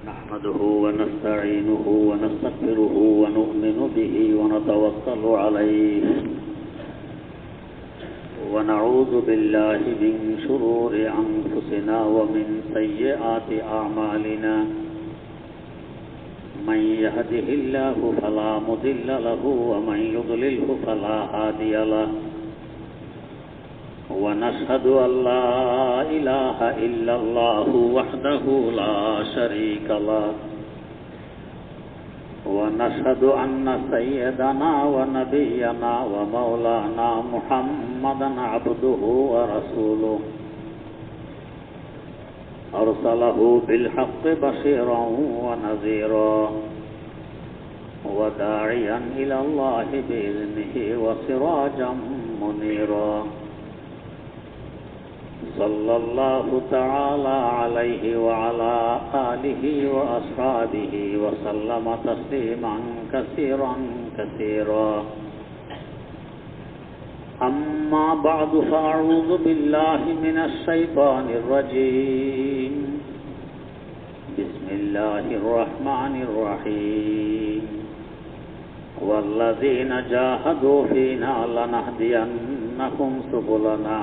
نحمده ونستعينه ونستغفره ونؤمن به ونتوكل عليه ونعوذ بالله من شرور أنفسنا ومن سيئات أعمالنا من يهده الله فلا مضل له ومن يضلله فلا هادي له ونشهد أن لا إله إلا الله وحده لا شريك له ونشهد أن سيدنا ونبينا ومولانا محمدا عبده ورسوله أرسله بالحق بشيرا ونذيرا وداعيا إلى الله بإذنه وسراجا منيرا صلى الله تعالى عليه وعلى آله وأصحابه وسلم تسليما كثيرا كثيرا أما بعد فأعوذ بالله من الشيطان الرجيم بسم الله الرحمن الرحيم والذين جاهدوا فينا لنهدينهم سبلنا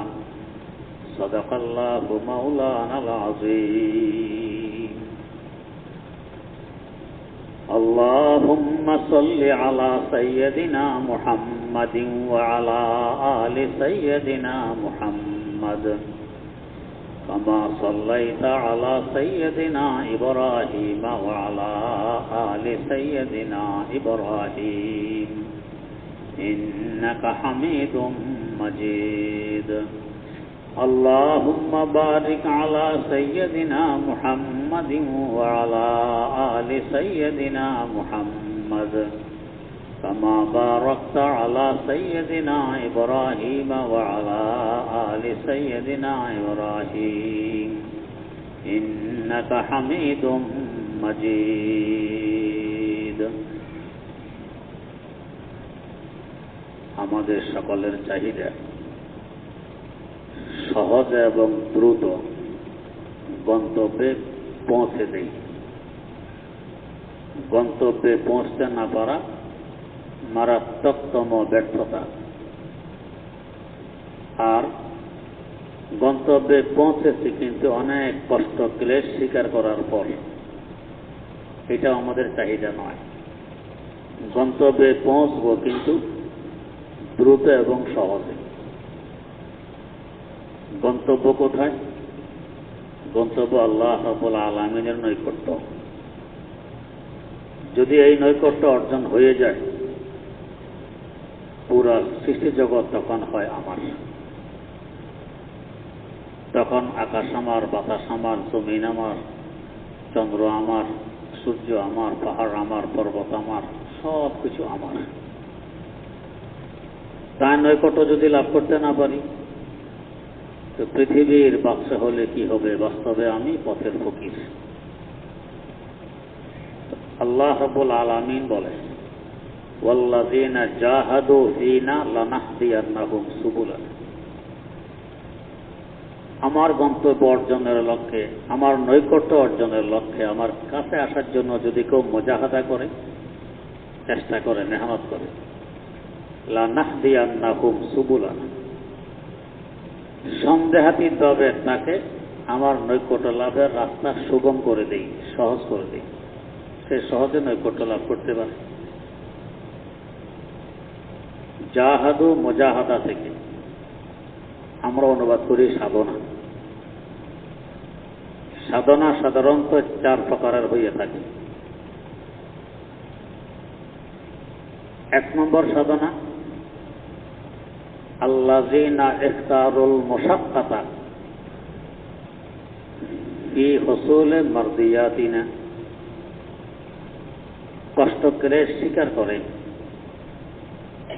صدق الله مولانا العظيم اللهم صل على سيدنا محمد وعلى آل سيدنا محمد كما صليت على سيدنا إبراهيم وعلى آل سيدنا إبراهيم إنك حميد مجيد اللهم بارك على سيدنا محمد وعلى آل سيدنا محمد كما باركت على سيدنا إبراهيم وعلى آل سيدنا إبراهيم إنك حميد مجيد আমাদের সকলের চাহিদা সহজ এবং দ্রুত গন্তব্যে পৌঁছে দেই। গন্তব্যে পৌঁছতে না পারা মারাত্মকতম ব্যর্থতা। আর গন্তব্যে পৌঁছেছি কিন্তু অনেক কষ্ট ক্লেশ স্বীকার করার পর, এটা আমাদের চাহিদা নয়। গন্তব্যে পৌঁছব কিন্তু দ্রুত এবং সহজে। গন্তব্য কোথায়? গন্তব্য আল্লাহ রাব্বুল আলামিনের নৈকট্য। যদি এই নৈকট্য অর্জন হয়ে যায়, পুরা সৃষ্টি জগৎ তখন হয় আমার। তখন আকাশ আমার, বাতাস আমার, জমিন আমার, চন্দ্র আমার, সূর্য আমার, পাহাড় আমার, পর্বত আমার, সব কিছু আমার। তার নৈকট্য যদি লাভ করতে না পারি, তো পৃথিবীর বাদশা হলে কি হবে? বাস্তবে আমি পথের ফকির। আল্লাহ রাব্বুল আলামিন বলেন, ওয়াল্লাযীনা জাহাদু ফীনা লানাহদিয়ান্নাহুম সুবুলানা। আমার গন্তব্য অর্জনের লক্ষ্যে, আমার নৈকট্য অর্জনের লক্ষ্যে, আমার কাছে আসার জন্য যদি কেউ মুজাহাদা করে, চেষ্টা করে, মেহনত করে, লানাহদিয়ান্নাহুম সুবুলানা, সন্দেহাতীতভাবে তাকে আমার নৈকট্য লাভের রাস্তা সুগম করে দেই, সহজ করে দেই। সে সহজে নৈকট্য লাভ করতে পারে। জাহাদু মুজাহাদা থেকে আমরা অনুবাদ করি সাধনা। সাধনা সাধারণত 4 প্রকারের হয়ে থাকে। 1 নম্বর সাধনা, আল্লাযীনা ইখতারুল মুশাক্কাতা ফি হুসুলি মারদিয়াতিনা। কষ্ট করে স্বীকার করে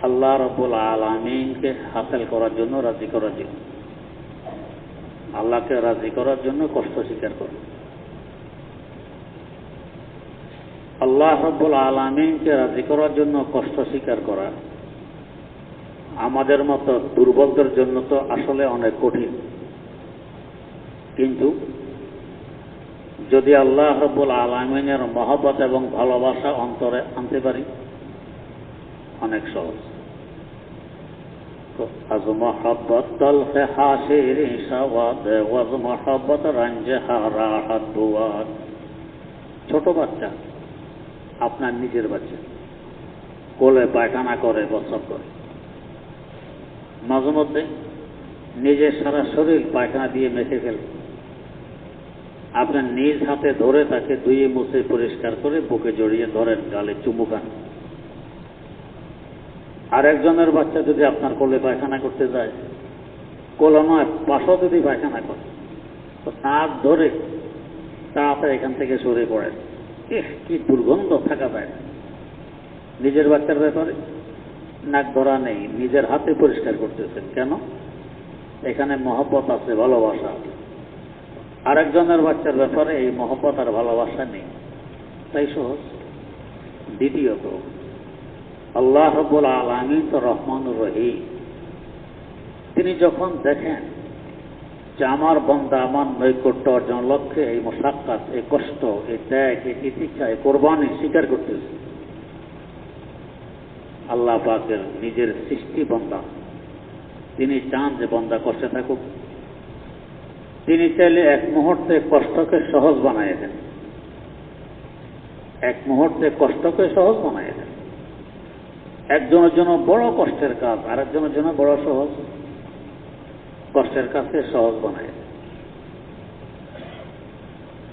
আল্লাহ রাব্বুল আলামিনকে হাসিল করার জন্য, রাজি করার জন্য, আল্লাহকে রাজি করার জন্য কষ্ট স্বীকার করে। আল্লাহ রাব্বুল আলামিনকে রাজি করার জন্য কষ্ট স্বীকার করা আমাদের মতো দুর্বলদের জন্য তো আসলে অনেক কঠিন। কিন্তু যদি আল্লাহ রাব্বুল আলামিনের মহব্বত এবং ভালোবাসা অন্তরে আনতে পারি, অনেক সহজ। আজ মহব্বত তলফে হাসির সাওয়াদ ওয়াজ মহব্বত রঞ্জহা রাহাত দুয়াদ। ছোট বাচ্চা, আপনার নিজের বাচ্চা, কোলে পায়খানা করে, প্রস্রাব করে, মাঝে মধ্যে নিজের সারা শরীর পায়খানা দিয়ে মেখে ফেলে, আপনার নিজ হাতে ধরে তাকে ধুয়ে মুছে পরিষ্কার করে বুকে জড়িয়ে ধরেন, গালে চুমু খান। আর একজনের বাচ্চা যদি আপনার কোলে পায়খানা করতে যায়, কোলে নয় পাশও যদি পায়খানা করে, তো নাক ধরে তাড়াতাড়ি এখান থেকে সরে পড়েন। কি দুর্গন্ধ, থাকা যায় না। নিজের বাচ্চার ব্যাপারে নাক ধরা নেই, নিজের হাতে পরিষ্কার করতেছেন। কেন? এখানে মহব্বত আছে, ভালোবাসা আছে। আরেকজনের বাচ্চার ব্যাপারে এই মহব্বত আর ভালোবাসা নেই, তাই সহজ। দ্বিতীয়ত, আল্লাহ রাব্বুল আলামিন তো রহমানুর রহিম। তিনি যখন দেখেন যে আমার বান্দা আমার নৈকট্য অর্জন লক্ষ্যে এই মুশাক্কাত, এই কষ্ট, এই ত্যাগ, এই তিতিক্ষা, এই কোরবানি স্বীকার করতেছে, আল্লাহ পাকের নিজের সৃষ্টি বান্দা, তিনি চান যে বান্দা কষ্টে থাকুক। তিনি চাইলে এক মুহূর্তে কষ্টকে সহজ বানায় দেন, এক মুহূর্তে কষ্টকে সহজ বানায় দেন। একজনের জন্য বড় কষ্টের কাজ, আরেকজনের জন্য বড় সহজ। কষ্টের কাজকে সহজ বানায় দেন।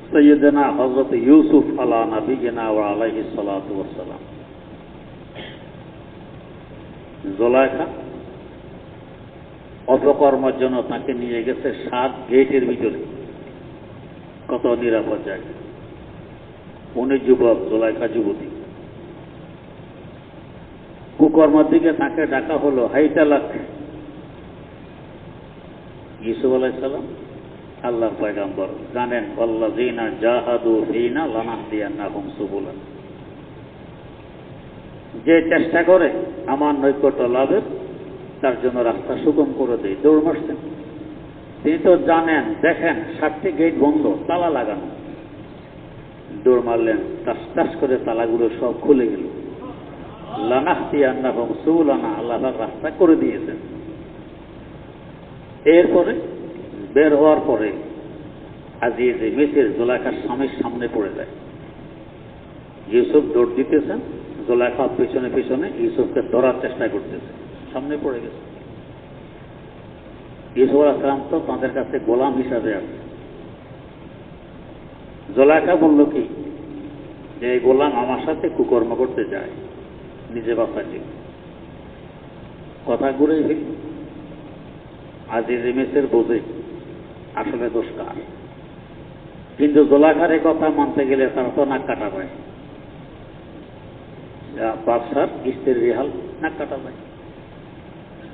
সৈয়দনা হযরত ইউসুফ আলা নবিয়িনা ওয়া আলাইহিস সালাতু ওয়াস সালাম, জুলাইখা অপকর্মের জন্য তাকে নিয়ে গেছে 7 গেটের ভিতরে, কত নিরাপদ জায়গা। উনি যুবক, জুলাইখা যুবতী। কুকর্মের দিকে তাকে ডাকা হলো, হাইতালাক। ইউসুফ আলাইহিস সালাম আল্লাহর পয়গম্বর, জানেন ওয়াল্লাযিনা জাহাদু ফিনা লানাহদিয়ান্নাহুম সুবুলান। যে চেষ্টা করে আমার নৈকট্য লাভের, তার জন্য রাস্তা সুগম করে দেয়। দৌড় মারছেন, তিনি তো জানেন, দেখেন 7টি গেট বন্ধ, তালা লাগানো। দৌড় মারলেন, টাস টাস করে তালাগুলো সব খুলে গেল। লানাহদিয়ান্নাহুম সুবুলানা, আল্লাহ রাস্তা করে দিয়েছেন। এরপরে বের হওয়ার পরে আজিজে মিসর জুলাইখার স্বামীর সামনে পড়ে যায়। ইউসুফ দৌড় দিতেছেন, জুলাইখা পিছনে পিছনে ইউসুফকে ধরার চেষ্টা করতেছে, সামনে পড়ে গেছে। ইউসুফ আলাইহিস সালাম তো তাদের কাছে গোলাম হিসাবে আছে। জুলাইখা বলল কি, যে এই গোলাম আমার সাথে কুকর্ম করতে যায়, নিজে বাঁচাকে। কথা ঘুরে ফেলি। আজিজে মিসর বোঝে আসলে দোষ কার, কিন্তু জুলাইখার এই কথা মানতে গেলে তার তো নাক কাটা যায়। বাদশার স্ত্রীর রেহাল নাক কাটা যায়।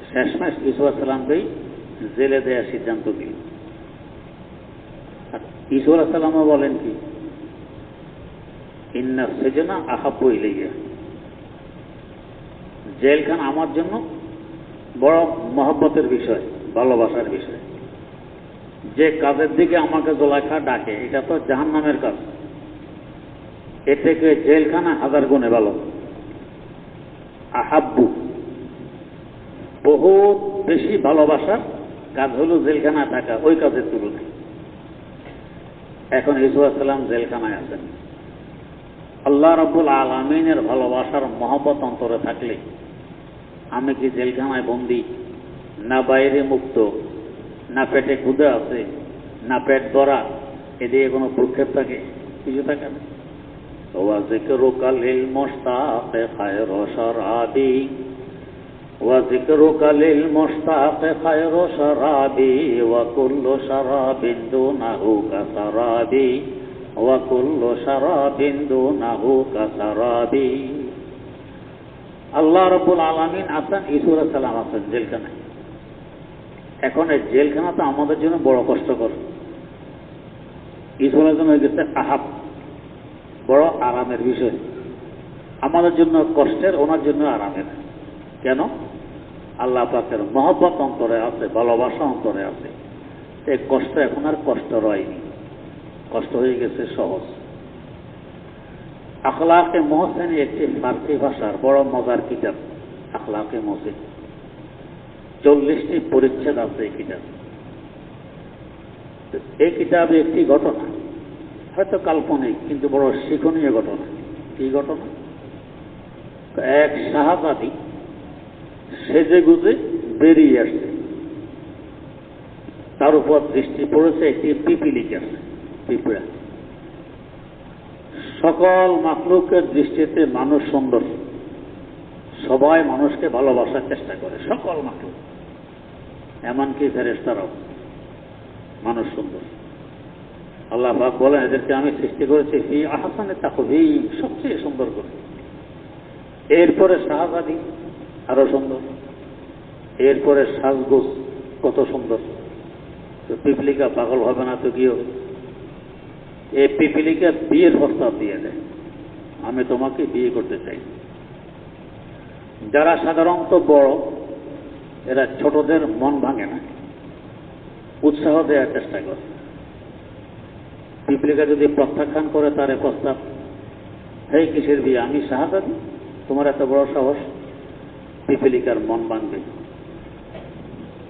শেষমেশ ইউসুফ আলাইহিস সালামকেই জেলে দেওয়ার সিদ্ধান্ত দিল। ইউসুফ আলাইহিস সালামও বলেন কি, ইন্না সিজনা আহাব্বু ইলাইয়া, জেলখানা আমার জন্য বড় মহব্বতের বিষয়, ভালোবাসার বিষয়। যে কাজের দিকে আমাকে জুলাইখা ডাকে, এটা তো জাহান্নামের কাজ। এ থেকে জেলখানা 1000 গুণে ভালো। আহাব্বু, বহুত বেশি ভালোবাসার কাজ হলো জেলখানা থাকা, ওই কাজের তুলনায়। এখন ইউসুফ আলাইহিস সালাম জেলখানায় আছেন। আল্লাহ রাব্বুল আলামিনের ভালোবাসার মহব্বত অন্তরে থাকলে আমি কি জেলখানায় বন্দী, না বাইরে মুক্ত, না পেটে ক্ষুধা আছে, না পেট ভরা, এদিকে কোনো প্রক্ষেপ থাকে? কিছু থাকে না। ওয়াজিকরুকা লিল মুশতাক খায়রু শারাবি, ওয়াজিকরুকা লিল মুশতাক খায়রু শারাবি, ওয়া কুল্লু শারাবিন দুনাহু কাসারাবি, ওয়া কুল্লু শারাবিন দুনাহু কাসারাবি। আল্লাহ রাব্বুল আলামিন আছেন, ইউসুফ আলাইহিস সালাম আছেন জেলখানায়। এখন এই জেলখানা তো আমাদের জন্য বড় কষ্টকর। ইউসুফ আলাইহিস সালাম হয়ে গেছে আহাব, বড় আরামের বিষয়। আমাদের জন্য কষ্টের, ওনার জন্য আরামের। কেন? আল্লাহ পাকের মহব্বত অন্তরে আছে, ভালোবাসা অন্তরে আছে। এই কষ্ট এখন আর কষ্ট রয়নি। কষ্ট হয়ে গেছে সহজ। আখলাকে মোহসেন একটি ফার্সি ভাষার বড় মজার কিতাব। আখলাকে মোহসেন 40টি পরিচ্ছেদ আছে এই কিতাব। এই কিতাবে একটি ঘটনা, হয়তো কাল্পনিক কিন্তু বড় শিক্ষণীয় ঘটনা। কি ঘটনা? এক শাহজাদি সেজে গুজে বেরিয়ে আসছে, তার উপর দৃষ্টি পড়েছে একটি পিপিলিকার, পিঁপড়া। সকল মাখলুকের দৃষ্টিতে মানুষ সুন্দর, সবাই মানুষকে ভালোবাসার চেষ্টা করে, সকল মাখলুক, এমনকি ফেরেশতারাও। মানুষ সুন্দর, আল্লাহ পাক বলেন এদেরকে আমি সৃষ্টি করেছি ফি আহসানি তাকওয়িম, সবচেয়ে সুন্দর করে। এরপরে শাহজাদি আরো সুন্দর, এরপরে সাজগোজ কত সুন্দর। তো পিপিলিকা পাগল হবে না তো কি হবে? এই পিপিলিকা বিয়ের প্রস্তাব দিয়ে দেয়, আমি তোমাকে বিয়ে করতে চাই। যারা সাধারণত বড়, এরা ছোটদের মন ভাঙে না, উৎসাহ দেওয়ার চেষ্টা করে। পিপিলিকা যদি প্রত্যাখ্যান করে তার প্রস্তাব, হে কিসের বিয়ে, আমি শাহজাদি, তোমার এত বড় সাহস, পিপিলিকার মন ভাঙবে।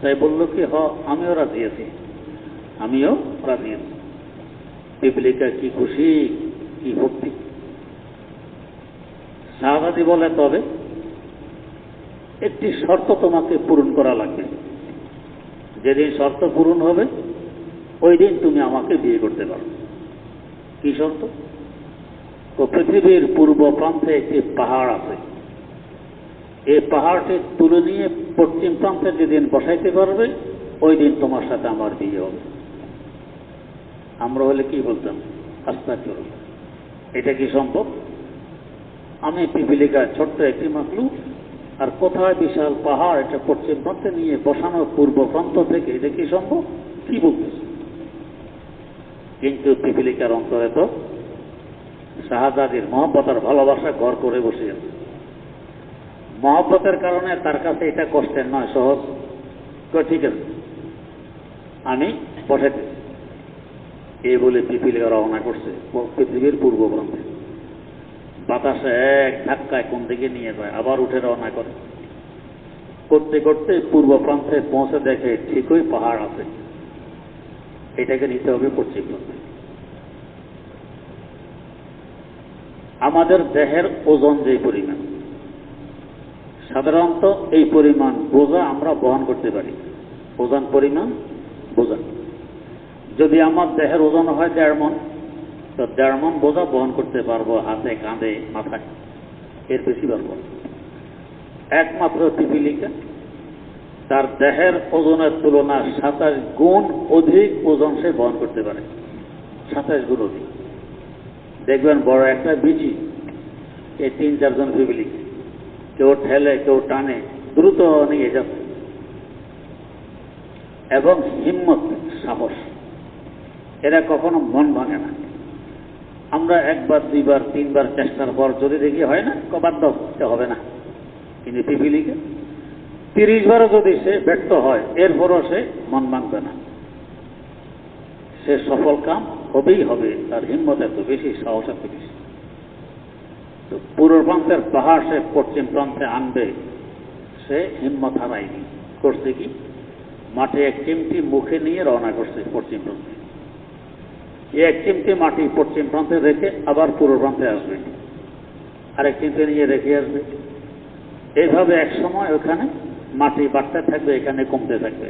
তাই বলল কি, আমিও রাজি আছি, আমিও রাজি আছি। পিপিলিকা কি খুশি, কি ভক্তি। শাহজাদি বলে, তবে একটি শর্ত তোমাকে পূরণ করা লাগবে, যেদিন শর্ত পূরণ হবে ওই দিন তুমি আমাকে বিয়ে করতে পারো। কি শর্ত? তো পৃথিবীর পূর্ব প্রান্তে একটি পাহাড় আছে, এই পাহাড়টি তুলে নিয়ে পশ্চিম প্রান্তে যেদিন বসাইতে পারবে ওই দিন তোমার সাথে আমার বিয়ে হবে। আমরা হলে কি বলতাম, আস্তাগফিরুল্লাহ, এটা কি সম্ভব? আমি পিপিলিকা ছোট্ট একটি মাখলুক, আর কোথায় বিশাল পাহাড়, এটা পশ্চিম প্রান্তে নিয়ে বসানো পূর্ব প্রান্ত থেকে, এটা কি সম্ভব? কি বলতেছে? কিন্তু পিপিলিকার অন্তরে তো শাহজাদির মহব্বত আর ভালোবাসা ঘর করে বসে আছে। মহব্বতের কারণে তার কাছে এটা কষ্টের নয়, সহজ। ঠিক আছে, আমি বসাইতেছি। এই বলে পিপিলিকা রওনা করছে পৃথিবীর পূর্ব প্রান্তে। বাতাসে এক ধাক্কায় কোন দিকে নিয়ে যায়, আবার উঠে রওনা করে। করতে করতে পূর্ব প্রান্তে পৌঁছে দেখে ঠিকই পাহাড় আছে, এটাকে নিতে হবে পশ্চিম প্রান্তে। আমাদের দেহের ওজন যে পরিমাণ, সাধারণত এই পরিমাণ বোঝা আমরা বহন করতে পারি। ওজন পরিমাণ বোঝা, যদি আমার দেহের ওজন হয় 1.5 মণ, তো 1.5 মণ বোঝা বহন করতে পারবো হাতে, কাঁধে, মাথায়, এর বেশি পারবো। একমাত্র পিপিলিকা তার দেহের ওজনের তুলনায় 27 গুণ অধিক ওজন সে বহন করতে পারে, 27 গুণ অধিক। দেখবেন বড় একটা বিচি, এই 3-4 জন পিপিলিকা, কেউ ঠেলে কেউ টানে, দ্রুত নিয়ে যাচ্ছে। এবং হিম্মত, সাহস, এরা কখনো মন ভাঙে না। আমরা 1 বার 2 বার 3 বার চেষ্টার পর যদি দেখি হয় না, বাধ্য হবে না। কিন্তু পিপিলিকা 30 বারও যদি সে ব্যর্থ হয়, এরপরও সে মন ভাঙবে না, সে সফল কাম হবেই হবে। তার হিম্মত এত বেশি, সাহস এত বেশি। তো পূর্ব প্রান্তের পাহাড় সে পশ্চিম প্রান্তে আনবে, সে হিম্মত হারায়নি। করছে কি, মাঠে এক চিমটি মুখে নিয়ে রওনা করছে পশ্চিম প্রান্তে। এক চিমটি মাটি পশ্চিম প্রান্তে রেখে আবার পূর্ব প্রান্তে আসবে, আরেক চিমটি নিয়ে রেখে আসবে। এইভাবে এক সময় ওখানে মাটি বাড়তে থাকবে, এখানে কমতে থাকবে।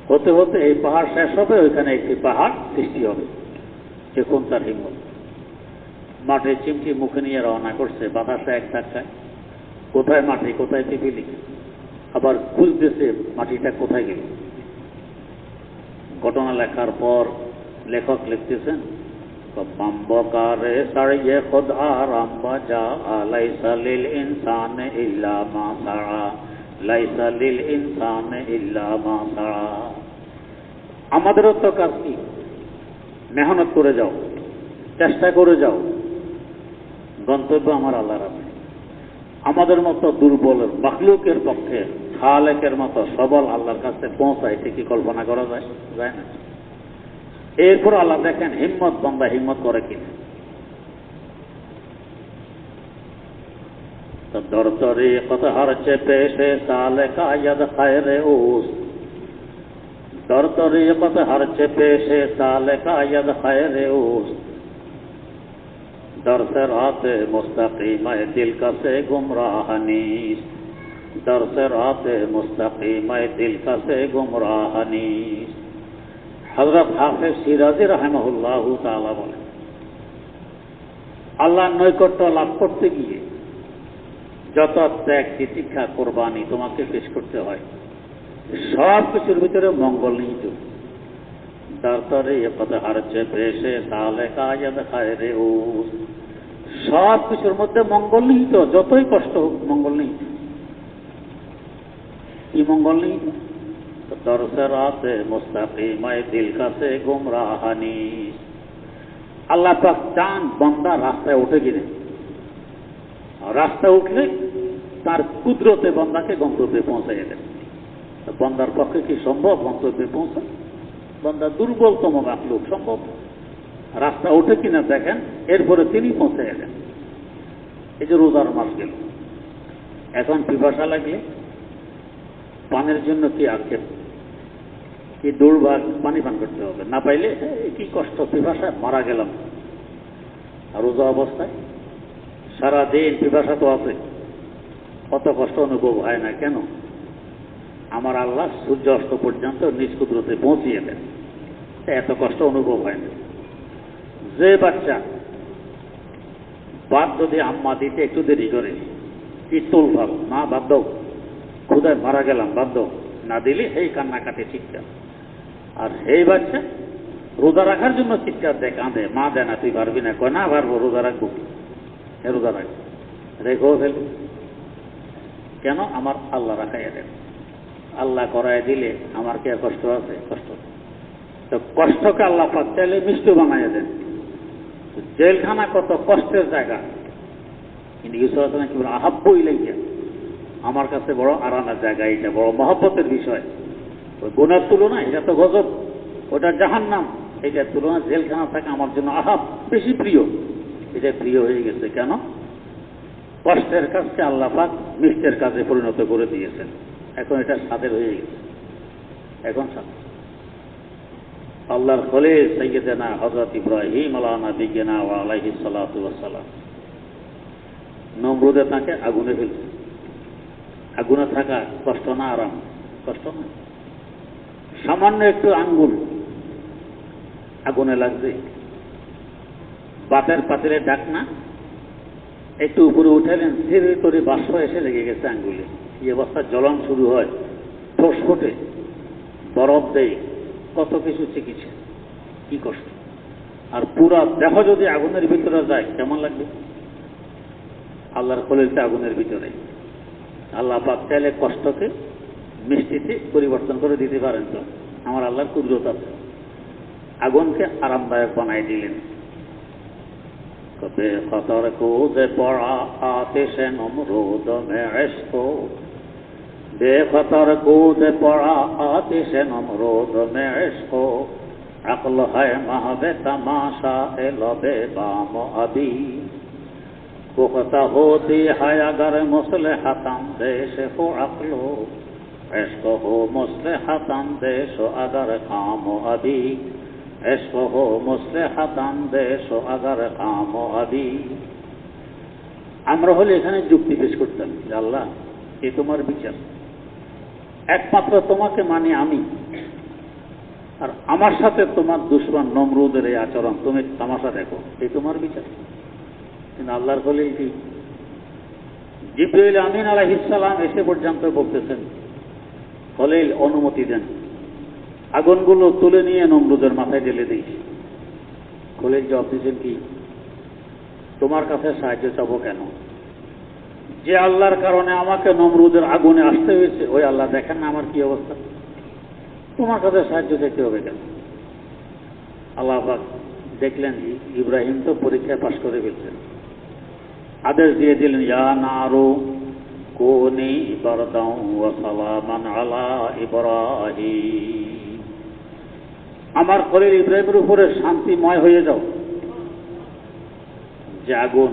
হতে হতে এই পাহাড় শেষ হবে, ওইখানে একটি পাহাড় সৃষ্টি হবে। এখন তার হিম্মত। মাঠে চিমটি মুখে নিয়ে রওনা করছে, বাতাসে এক ধাক্কায়। কোথায় মাটি, কোথায় পিপিলিকা, আবার খুঁজতেছে মাটিটা কোথায় গেল। ঘটনা লেখার পর লেখক লিখতেছেন, বাম্বকারে সাড়িয়ে খুদ আরাম বাজা, লাইসা লিল ইনসান ইল্লা মা সাআ, লাইসা লিল ইনসান ইল্লা মা সাআ। আমাদেরও তো কাজ কি, মেহনত করে যাও, চেষ্টা করে যাও, গন্তব্য আমার আল্লাহর কাছে। আমাদের মতো দুর্বলের মাখলুকের পক্ষে খালেকের মতো সবল আল্লাহর কাছে পৌঁছায়, এটা কি কল্পনা করা যায়? যায় না। এরপর আল্লাহ দেখেন হিম্মত, বান্দা হিম্মত করে কিনা। तो दर तरीक़त हर चे पेशे साले का यद खैर उस, दर तरीक़त हर चे पेशे साले का यद खैर उस, दर से राते मुस्तकीम दिल का से गुमराह नीस, दर से राते मुस्तकीम दिल का से गुमराह नीस। हजरत हाफिज शिराजी रहमहुल्लाह ताआला बोले, আল্লাহর নৈকট্য লাভ করতে গিয়ে যত ত্যাগ, তিতিক্ষা, কোরবানি তোমাকে পেশ করতে হয়, সব কিছুর ভিতরে মঙ্গল নিহিত। দরতরে কথা হারছে পেশে তাহলে কায়াদ খায়রে ও, সব কিছুর মধ্যে মঙ্গল নিহিত। যতই কষ্ট হোক মঙ্গল নিহিত। কি মঙ্গল নিহিত? দরসে রাতে মুস্তাকিমায়ে দিল কাছে গুমরাহানি। আল্লাহ পাক চান বান্দা রাস্তায় উঠে কিনে, রাস্তায় উঠলে তার কুদরতে বান্দাকে গন্তব্যে পৌঁছাইয়ে দেন। বান্দার পক্ষে কি সম্ভব গন্তব্যে পৌঁছা? বান্দা দুর্বলতম মাখলুক, সম্ভব? রাস্তা উঠে কিনা দেখেন, এরপরে তিনি পৌঁছাইয়ে দেন। এই যে রোজার মাস গেল, এখন পিপাসা লাগলে পানির জন্য কি আক্ষেপ, কি দৌড়বার, পানি পান করতে হবে। না পাইলে কি কষ্ট, পিপাসায় মারা গেলাম। আর রোজা অবস্থায় সারাদিন পিপাসা তো আছে, কত কষ্ট অনুভব হয় না কেন? আমার আল্লাহ সূর্য অস্ত পর্যন্ত নিজ কুদরতে পৌঁছিয়ে দেন, এত কষ্ট অনুভব হয় না। যে বাচ্চা বাদ যদি আম্মা দিতে একটু দেরি করে, কি তোল ভাল, না বাদ দাও, ক্ষুধায় মারা গেলাম, বাদ দাও, না দিলে এই কান্নাকাটি চিৎকার। আর সেই বাচ্চা রোজা রাখার জন্য চিৎকার দেয়, কাঁদে, মা দেয় না, তুই পারবি না, কয় না পারবো, রোজা রাখবো, রোজা রাখবো, রেখেও ফেলবো। কেন? আমার আল্লাহ রাখাইয়া দেন। আল্লাহ করাই দিলে আমার কি আর কষ্ট আছে? কষ্ট। তো কষ্টকে আল্লাহ পাক চাইলে মিষ্টি বানাইয়া দেন। জেলখানা কত কষ্টের জায়গা, কিন্তু ইউসুফ কি বলে, আহাব্বু ইলাইয়া, আমার কাছে বড় আরামের জায়গা, এটা বড় মহব্বতের বিষয়। ওই গুনার তুলনা এটা তো গজব, ওটা জাহান্নাম, এটার তুলনা জেলখানা থাকা আমার জন্য আহাব, বেশি প্রিয়। এটা প্রিয় হয়ে গেছে কেন? কষ্টের কাজকে আল্লাহ পাক মিষ্টের কাজে পরিণত করে দিয়েছেন। এখন এটা স্বাদের হয়ে গেছে, এখন স্বাদ। আল্লাহর খলিল সাইয়্যিদানা হযরত ইব্রাহিম আলা নাবিয়িনা ওয়া আলাইহিস সালাতু ওয়াস সালাম নমরুদে তাকে আগুনে ফেলছে। আগুনে থাকা কষ্ট না আরাম? কষ্ট না। সামান্য একটু আঙ্গুল আগুনে লাগছে, বাতের পাতিলে ঢাকনা একটু উপরে উঠালেন, ধীরে করে বাষ্প এসে লেগে গেছে আঙ্গুলে। এই অবস্থা জ্বলন শুরু হয়, ঠোস ফোটে, বরফ দেয়, কত কিছু চিকিৎসা, কি কষ্ট। আর পুরা দেহ যদি আগুনের ভিতরে যায় কেমন লাগবে? আল্লাহর খলিলটা আগুনের ভিতরে। আল্লাহ পাক চাইলে কষ্টকে মিষ্টিতে পরিবর্তন করে দিতে পারেন। তো আমার আল্লাহর কুদরত আছে, আগুনকে আরামদায়ক বানাই দিলেন। কবে খতর কুদে পড়া আতিশে নমরুদ মে ইশকো, বেখতর কূদ পড়া आतिश नमरूद में इश्को, अक्ल है महवे तमाशा ए लबे बाम अभी, पुख्ता होती है अगर मुस्लिहतन देश हो अक्लो, इश्क हो मुस्लिहतन देश अगर काम अभी, इश्क हो मुस्लिहतन देश अगर काम अभी। আমরা হলে এখানে যুক্তি পেশ করতাম, আল্লাহ এ তোমার বিচার, একমাত্র তোমাকে মানি আমি, আর আমার সাথে তোমার দুশমন নমরুদের এই আচরণ, তুমি তামাশা দেখো, এই তোমার বিচার। কিন্তু আল্লাহর খলিল কি, জিবরাইল আমিন আলাইহিস সালাম এসে পর্যন্ত বলতেছেন, খলিল অনুমতি দেন, আগুনগুলো তুলে নিয়ে নমরুদের মাথায় ঢেলে দিই। খলিল জবাব দিয়েছেন কি, তোমার কাছে সাহায্য চাবো কেন? যে আল্লাহর কারণে আমাকে নমরুদের আগুনে আসতে হয়েছে, ওই আল্লাহ দেখেন না আমার কি অবস্থা, তোমার কাছে সাহায্য চাইতে হবে কেন? আল্লাহ পাক দেখলেন ইব্রাহিম তো পরীক্ষায় পাশ করে ফেলছেন, আদেশ দিয়ে দিলেন, ইয়া নারু কুনি বারদাও ওয়া সালামান আলা ইব্রাহিম, আমার খলিল ইব্রাহিমের উপরে শান্তিময় হয়ে যাও। যে আগুন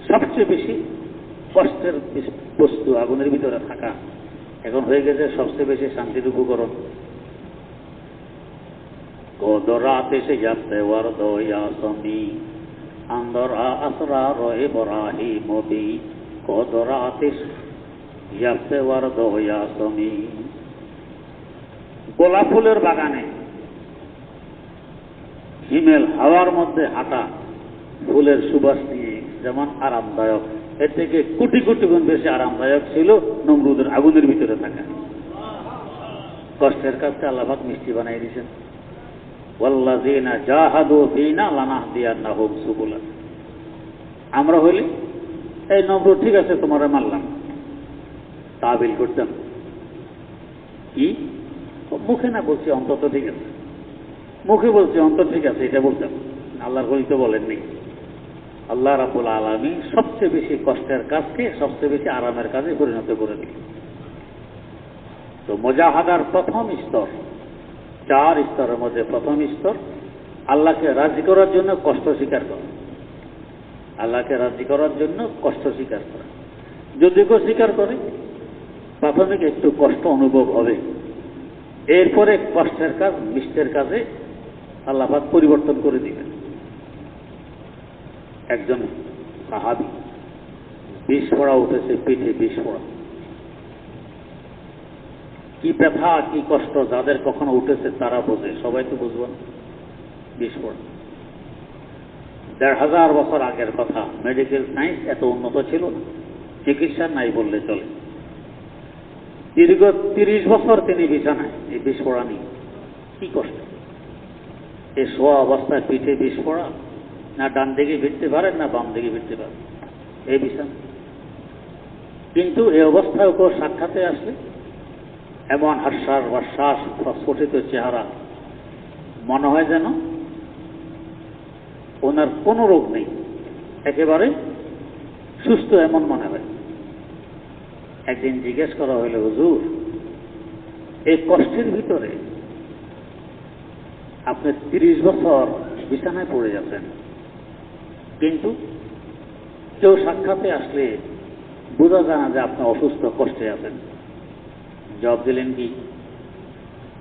সবচেয়ে বেশি কষ্টের বস্তু, আগুনের ভিতরে থাকা এখন হয়ে গেছে সবচেয়ে বেশি শান্তির উপকরণ। قدرات شجرت ورد ياسمي انظر اسرار ابراهيم بي قدرات شجرت ورد ياسمي। গোলাপ ফুলের বাগানে হিমেল হাওয়ার মধ্যে হাঁটা ফুলের সুবাস নিয়ে যেমন আরামদায়ক, এর থেকে কোটি কোটি গুণ বেশি আরামদায়ক ছিল নমরুদের আগুনের ভিতরে থাকা। কষ্টের কাজকে আল্লাহ পাক মিষ্টি বানাই দিয়েছেন। ওয়াল্লাযীনা জাহাদু ফীনা লানাহদিয়ান্নাহুম সুবুলানা। আমরা হইলে এই নমরুদ ঠিক আছে তোমারে মারলাম, তাবিল করতাম কি মুখে না বলছি অন্তত ঠিক আছে, মুখে বলছি অন্তত ঠিক আছে এটা বলতাম। আল্লাহর ওলি তো বলেননি। আল্লাহ রাব্বুল আলামিন সবচেয়ে বেশি কষ্টের কাজকে সবচেয়ে বেশি আরামের কাজে পরিণত করে দিলেন। তো মুজাহাদার প্রথম স্তর, 4 স্তরের মধ্যে প্রথম স্তর আল্লাহকে রাজি করার জন্য কষ্ট স্বীকার করা। আল্লাহকে রাজি করার জন্য কষ্ট স্বীকার করা। যদি কেউ স্বীকার করে প্রাথমিক একটু কষ্ট অনুভব হবে, এরপরে কষ্টের কাজ মিষ্টের কাজে আল্লাহ পাক পরিবর্তন করে দিবেন। একজন সাহাবী বিষ পড়া উঠেছে পিঠে, বিষ পড়া, কি ব্যথা কি কষ্ট যাদের কখনো উঠেছে তারা বোঝে, সবাই তো বুঝব না। বিষ পড়া ১৫০০ বছর আগের কথা। মেডিকেল সায়েন্স এত উন্নত ছিল না, চিকিৎসা নাই বললে চলে। দীর্ঘ ৩০ বছর তিনি বিছানায় এই বিষ পড়া নিয়ে। কি কষ্ট! এই শোয়া অবস্থায় পিঠে বিষ পড়া, না ডান দিকে ভিড়তে পারেন না বাম দিকে ভিড়তে পারেন, এই বিছানা। কিন্তু এই অবস্থায় ওকে সাক্ষাতে আসলে এমন হাস্যার বাশ্বাস প্রস্ফুটিত চেহারা, মনে হয় যেন ওনার কোনো রোগ নেই, একেবারে সুস্থ এমন মনে হয়। একদিন জিজ্ঞেস করা হইল, হুজুর এই কষ্টের ভিতরে আপনি ৩০ বছর বিছানায় পড়ে যাচ্ছেন, কিন্তু কেউ সাক্ষাতে আসলে বোঝা যায় না যে আপনি অসুস্থ কষ্টে আছেন। জবাব দিলেন কি,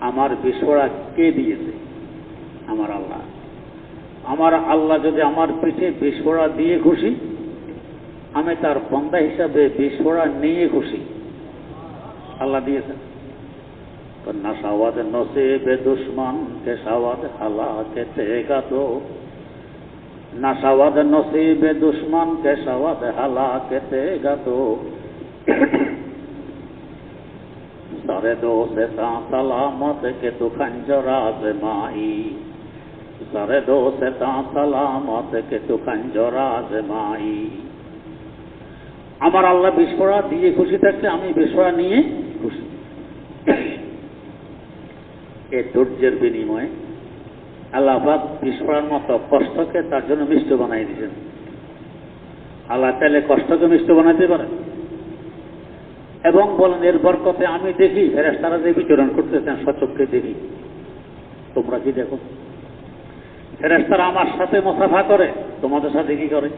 আমার বিষ পড়া কে দিয়েছে? আমার আল্লাহ। আমার আল্লাহ যদি আমার পিঠে বিষ পড়া দিয়ে খুশি, আমি তার বন্দা হিসাবে বিষ পড়া নিয়ে খুশি। আল্লাহ দিয়েছেন। নাশাওয়াত নসিবে দুশ্মন কে সাওয়াত হালাকেতে গাতো, নাশাওয়াত নসিবে দুশ্মন কে সাওয়াত হালাকেতে গাতো। सारे दो से सलामत के तू खंजरा आज़माई, सारे दो से सलामत के तू खंजरा आज़माई। আমার আল্লাহ বিষ পড়া দিয়ে খুশি থাকলে আমি বিষ পড়া নিয়ে খুশি। এই ধৈর্যের বিনিময়ে আল্লাহ পাক বিষ পড়ার মতো কষ্টকে তার জন্য মিষ্ট বানাই দিয়েছেন। আল্লাহ চাইলে কষ্টকে মিষ্ট বানাতে পারেন। এবং বলেন এর বরকতে আমি দেখি ফেরেশতারা যে বিচরণ করতেছেন সচক্ষে দেখি। তোমরা কি দেখো? ফেরেশতারা আমার সাথে মুসাফা করে, তোমাদের সাথে কি করে?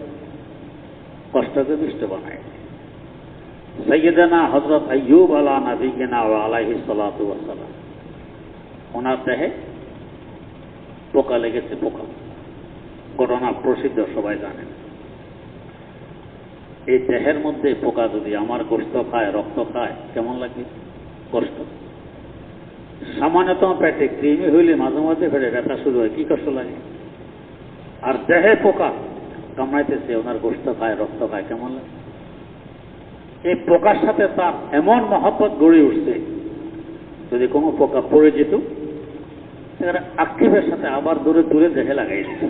কষ্টকে মিষ্ট বানায়। সাইয়্যিদানা হযরত আইয়ুব আলা নবিয়িনা ওয়া আলাইহিস সালাতু ওয়াস সালাম, ওনার দেহে পোকা লেগেছে। পোকা ঘটনা প্রসিদ্ধ, সবাই জানেন। এই দেহের মধ্যে পোকা যদি আমার গোশত খায়, রক্ত খায়, কেমন লাগে? কষ্ট। সামান্যতম পেটে কৃমি হইলে মাঝে মাঝে ফেলে ব্যথা শুরু হয়, কি কষ্ট লাগে। আর দেহে পোকা কামড়াইতেছে, ওনার গোশত খায়, রক্ত খায়, কেমন লাগে? এই পোকার সাথে তার এমন মহব্বত গড়ে উঠছে, যদি কোনো পোকা পড়ে যেত সেখানে আক্ষেপের সাথে আবার দূরে দূরে দেহে লাগাই দিত।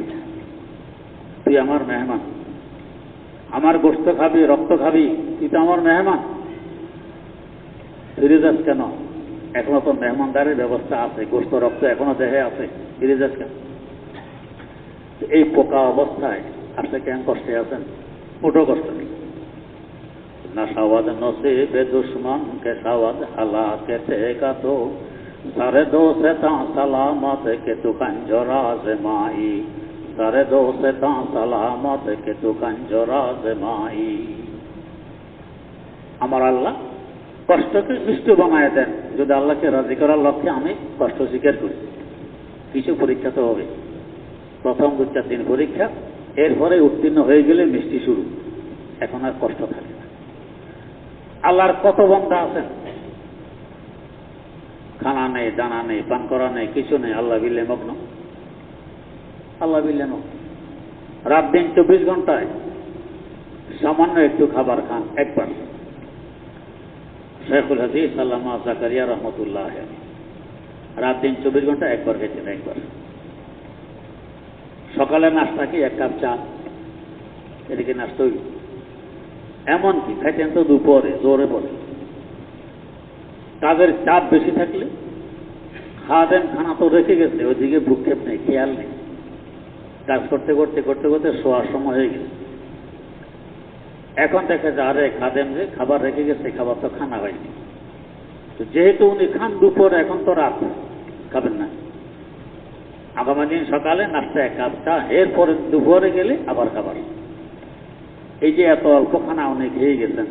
তুই আমার মেহমান, আমার গোশত খাবি, রক্ত খাবি, তুই তো আমার মেহমান, ফিরে যাস কেন? এখনো তো মেহমানদারের ব্যবস্থা আছে, গোশত রক্ত এখনো দেহে আছে, ফিরে যাস কেন? এই পোকা অবস্থায় আসলে কেন কষ্টে আছেন? মোটো কষ্ট নেই। নাশাওয়াদ নসিবে দুশ্মন কে সাওয়াদ হালাকেতে গাতো, सारे दो से ता सलामत के तू कंजरा आज़माई, सारे दो से ता सलामत के तू कंजरा आज़माई। আমার আল্লাহ কষ্টকে মিষ্ট বানায় দেন যদি আল্লাহকে রাজি করার লক্ষ্যে আমি কষ্ট স্বীকার করি। কিছু পরীক্ষা তো হবে, প্রথম 2-4 দিন পরীক্ষা, এরপরে উত্তীর্ণ হয়ে গেলে মিষ্টি শুরু, এখন আর কষ্ট থাকে না। আল্লাহর কত বান্দা আছেন খানা নেই, দানা নেই, পান করা নেই, কিছু নেই, আল্লাহ বিল্লে মগ্ন, আল্লাহ বিল্লে মগ্ন। রাত দিন 24 ঘন্টায় সামান্য একটু খাবার খান একবার। শেখুল হাদিস আল্লামা জাকারিয়া রহমতুল্লাহ রাত দিন 24 ঘন্টা একবার খেতেন, একবার। সকালে নাস্তা কি 1 কাপ চা, এদিকে নাস্তা হইল। এমনকি খাইতেন তো দুপুরে জোরে পড়ে, কাজের চাপ বেশি থাকলে খাওয়া খানা তো রেখে গেছে, ওইদিকে ভূক্ষেপ নেই, খেয়াল নেই, কাজ করতে করতে করতে করতে শোয়ার সময় হয়ে গেছে। এখন দেখা যায় আরে খাদেন যে খাবার রেখে গেছে, খাবার তো খানা হয়নি। তো যেহেতু উনি খান দুপুর, এখন তো রাত, খাবেন না। আগামী দিন সকালে নাস্তা 1 কাপ চা, এরপরে দুপুরে গেলে আবার খাবার। এই যে এত অল্প খানা উনি খেয়ে গেছেন,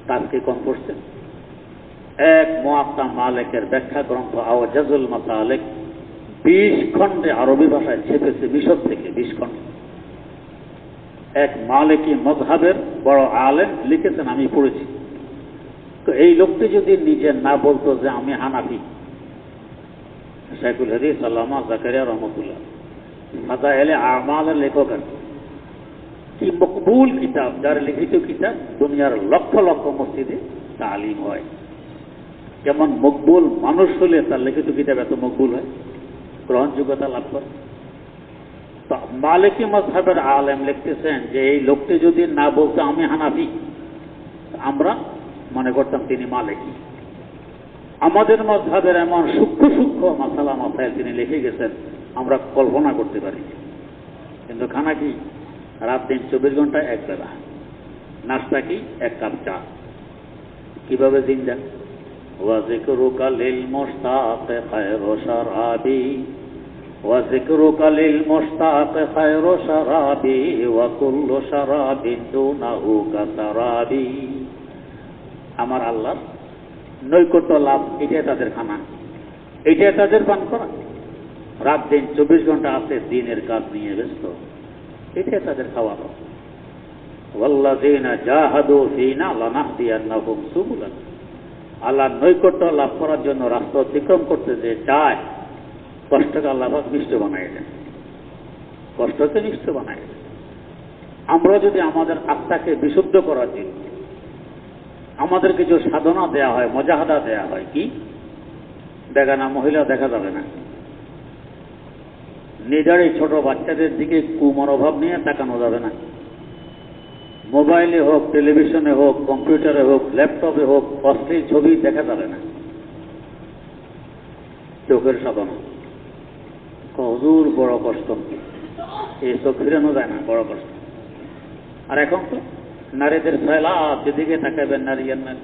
তার কি কম পড়ছেন? এক মুআত্তা মালিকের ব্যাখ্যা গ্রন্থ আওজাজুল মাসালিক 20 খণ্ডে আরবি ভাষায় ছেপেছে, মিশর থেকে 20 খণ্ডে। এক মালিকি মযহাবের বড় আলেম লিখেছেন, আমি পড়েছি। তো এই লোকটি যদি নিজে না বলতো যে আমি হানাফি, শেখুল হাদিস আল্লামা জাকারিয়া রহমতুল্লাহ ফাযাইলে আমালের লেখক, কি মকবুল কিতাব, যার লিখিত কিতাব দুনিয়ার লক্ষ লক্ষ মসজিদে তালিম হয়। যেমন মকবুল মানুষ হলে তার লিখিত কিতাব এত মকবুল হয়, গ্রহণযোগ্যতা লাভ করে। তো মালিকি মযহাবের আলেম লিখতেছেন যে এই লোকটি যদি না বলতো আমি হানাফি, আমরা মনে করতাম তিনি মালিকি। আমাদের মযহাবের এমন সূক্ষ্ম সূক্ষ্ম মাসালা মাসাইল তিনি লিখে গেছেন, আমরা কল্পনা করতে পারি। কিন্তু খানা কি? রাত দিন 24 ঘন্টায় এক বেলা, নাস্তা কি 1 কাপ চা। কিভাবে দিন যান? ওয়া যিকরুকা লিল মুশতাক খায়রু শারাবি, ওয়া যিকরুকা লিল মুশতাক খায়রু শারাবি, ওয়া কুল্লু শারাবিন দুনাহু কাসারাবি। আমার আল্লাহ নৈকট্য লাভ, এটাই তাদের খানা, এটাই তাদের পান করা। রাত দিন 24 ঘন্টা আছে দিনের কাজ নিয়ে ব্যস্ত, এটাই তাদের খাওয়া দাওয়া। ওয়াল্লাযীনা জাহাদু ফীনা লানাহদিয়ান্নাহুম সুবুলানা। আল্লাহর নৈকট্য লাভ করার জন্য রাস্তা অতিক্রম করতে যে চায়, কষ্টকে আল্লাহ পাক মিষ্ট বানায় দেন, কষ্টকে মিষ্ট বানায় দেন। আমরা যদি আমাদের আত্মাকে বিশুদ্ধ করার জন্য আমাদের কিছু সাধনা দেয়া হয়, মুজাহাদা দেয়া হয়, কি বেগানা মহিলা দেখা যাবে না, নিজের এই ছোট বাচ্চাদের দিকে কুমনোভাব নিয়ে তাকানো যাবে না, মোবাইলে হোক, টেলিভিশনে হোক, কম্পিউটারে হোক, ল্যাপটপে হোক অশ্লীল ছবি দেখা যাবে না। চোখের সাধনা, হুজুর বড় কষ্ট, এই চোখ ফিরানো যায় না, বড় কষ্ট। আর এখন তো নারীদের ফেলাপ, যেদিকে তাকাবেন নারী আর নারী।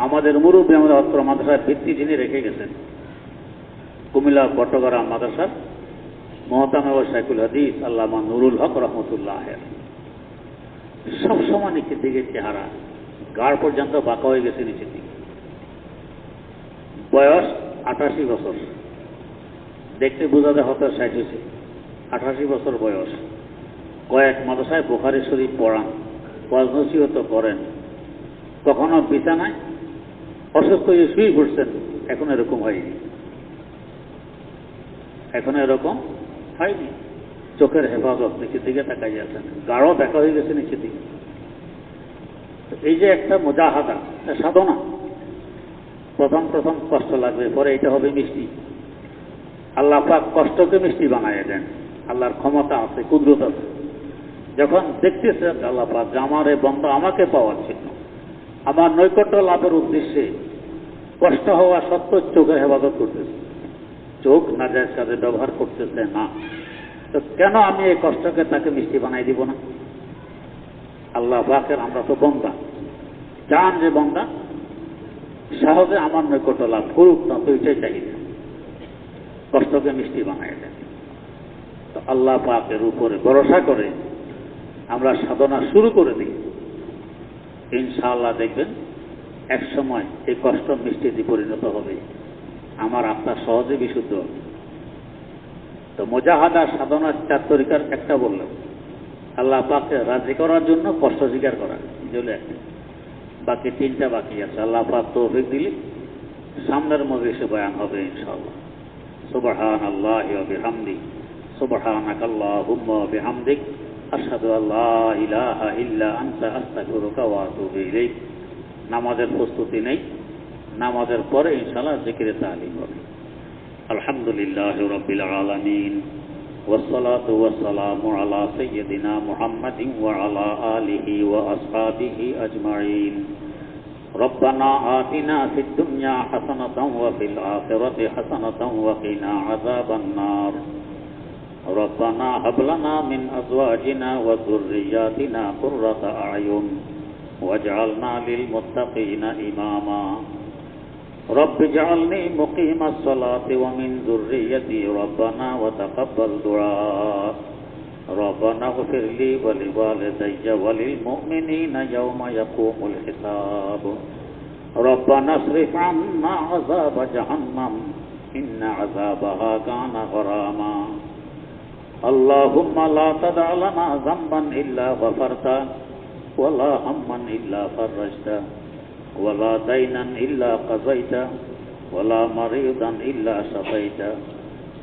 আমাদের মুরব্বী আমাদের অত্র মাদ্রাসার ভিত্তি যিনি রেখে গেছেন, কুমিল্লা বট্টগ্রাম মাদ্রাসার মহতামে শেখুল হাদিস আল্লামা নুরুল হক রহমতুল্লাহ, সবসময় নিচের দিকে চেহারা, গাড় পর্যন্ত বাঁকা হয়ে গেছে নিচের দিকে। বয়স 88 বছর, দেখতে বোঝা যায় হয়তো 60 হয়েছে। 88 বছর বয়স, কয়েক মাদ্রাসায় বুখারী শরীফ পড়ান, ওয়াজ নসিহত করেন, কখনো বিছানায় অসুস্থ হয়ে শুয়ে পড়ছেন, এখন এরকম হয়নি, এখন এরকম হয়নি। চোখের হেফাজত, নিচের দিকে তাকাই আছেন, গাঢ় দেখা হয়ে গেছে নিচের দিকে। এই যে একটা মুজাহাদা, সাধনা, প্রথম প্রথম কষ্ট লাগবে, পরে এটা হবে মিষ্টি। আল্লাহ পাক কষ্টকে মিষ্টি বানায় দেন, আল্লাহর ক্ষমতা আছে, কুদরত আছে। যখন দেখতেছে আল্লাহ পাক যে আমার এই বান্দা আমাকে পাওয়ার জন্য, আমার নৈকট্য লাভের উদ্দেশ্যে কষ্ট হওয়া সত্ত্বেও চোখের হেফাজত করতেছে, চোখ নাজায়েজ কাজে ব্যবহার করতেছে না, তো কেন আমি এই কষ্টকে তাকে মিষ্টি বানাই দিব না? আল্লাহ পাকের আমরা তো বান্দা, চান যে বান্দা সহজে আমার নৈকট্য লাভ করুক, না তো এটাই চাহিদা, কষ্টকে মিষ্টি বানায় দেন। তো আল্লাহ পাকের উপরে ভরসা করে আমরা সাধনা শুরু করে দিই, ইনশাআল্লাহ দেখবেন এক সময় এই কষ্ট মিষ্টিতে পরিণত হবে, আমার আত্মা সহজে বিশুদ্ধ হবে। তো মুজাহাদা সাধনার 4 তরিকার একটা বললাম, আল্লাহ পাককে রাজি করার জন্য কষ্ট স্বীকার করা, যেগুলো একটা, বাকি 3টা বাকি আছে। আল্লাহ পাক তৌফিক দিলে সামনের মজলিসে বয়ান হবে ইনশাআল্লাহ। সুবহানাল্লাহি ওয়া বিহামদিহি, সুবহানাকাল্লাহুম্মা ওয়া বিহামদিক, আশহাদু আল্লা ইলাহা ইল্লা আনতা আস্তাগফিরুকা ওয়া আতুবু ইলাইক। নামাজের প্রস্তুতি নেই, নামাজের পরে ইনশাআল্লাহ জিকিরে তালিম হবে। আলহামদুলিল্লাহি রাব্বিল আলামিন, والصلاة والسلام على سيدنا محمد وعلى آله وأصحابه أجمعين. ربنا آتنا في الدنيا حسنة وفي الآخرة حسنة وقنا عذاب النار. ربنا هب لنا من أزواجنا وذرياتنا قرة أعين واجعلنا للمتقين إماما. رب اجعلني مقيم الصلاة ومن ذريتي ربنا وتقبل دعاء. ربنا اغفر لي ولوالدي وللمؤمنين يوم يقوم الحساب. ربنا اصرف عنا عذاب جهنم إن عذابها كان غراما. اللهم لا تدع لنا ذنبا إلا غفرته ولا هما إلا فرجته ولا دينا إلا قضيته ولا مريضا إلا شفيته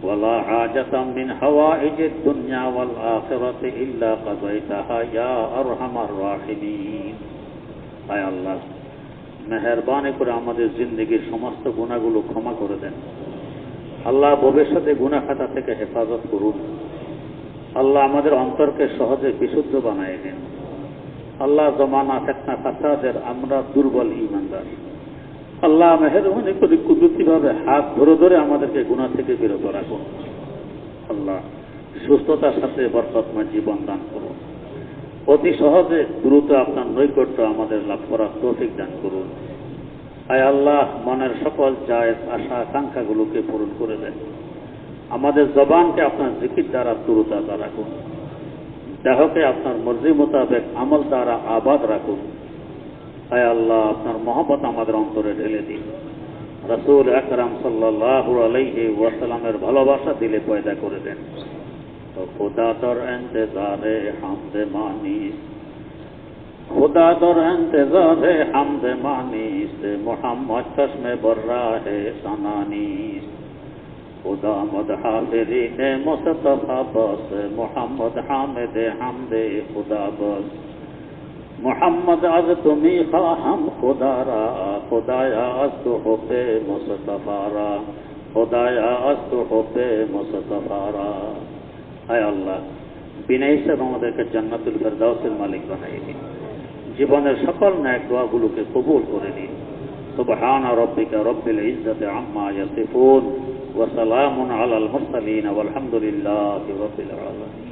ولا حاجة من حوائج الدنيا والآخرة إلا قضيتها يا أرحم الراحمين. আয় আল্লাহ, মেহেরবানি করে আমাদের জিন্দেগির সমস্ত গুনাহগুলো ক্ষমা করে দেন। আল্লাহ ভবিষ্যতে গুনাহ খাতা থেকে হেফাজত করুন। আল্লাহ আমাদের অন্তরকে সহজে বিশুদ্ধ বানায় দেন। আল্লাহ জমানা ফিতনা ফাসাদের আমরা দুর্বল ঈমানদার, আল্লাহ মেহেরবানি করে কুদরতিভাবে হাত ধরে ধরে আমাদেরকে গুনাহ থেকে বিরত রাখুন। আল্লাহ সুস্থতার সাথে বরকতময় জীবন দান করুন। অতি সহজে দ্রুত আপনার নৈকট্য আমাদের লাভ করার তৌফিক দান করুন। আয় আল্লাহ, মনের সকল জায়েজ আশা আকাঙ্ক্ষাগুলোকে পূরণ করে দেন। আমাদের জবানকে আপনার জিকির দ্বারা তরুতাজা রাখুন। দেহকে আপনার মর্জি মোতাবেক আমল দ্বারা আবাদ রাখুন। আয় আল্লাহ, আপনার মহব্বত আমাদের অন্তরে ঢেলে দিন। রাসূল আকরাম সাল্লাল্লাহু আলাইহি ওয়াসাল্লামের ভালোবাসা দিলে পয়দা করে দেন। তো খুদা তোর ইন্তজারে হামদে মানিস, খুদা তোর ইন্তজারে হামদে মানিস, মুহাম্মদ চশমে বর্রাহে সানানিস। खुदा मदहाफिरीने मुस्तफा बस, मोहम्मद हामिदे हमदे खुदा बस। मोहम्मद आज तुम्ही खाहम खुदारा, खुदाया आज तो होपे मुस्तफारा, खुदाया आज तो होपे मुस्तफारा। आय अल्लाह, বিনয় হিসেবে আমাদেরকে জান্নাতুল ফেরদাউসের মালিক বানিয়ে দিন। জীবনের সকল ন্যাক দোয়াগুলোকে কবুল করে দিন। সুবহান রাব্বিকা রব্বিল ইজ্জাতি আম্মা ইয়াসিফুন ওয়া সালামুন আলাল মুরসালিন ওয়ালহামদুলিল্লাহি রাব্বিল আলামিন।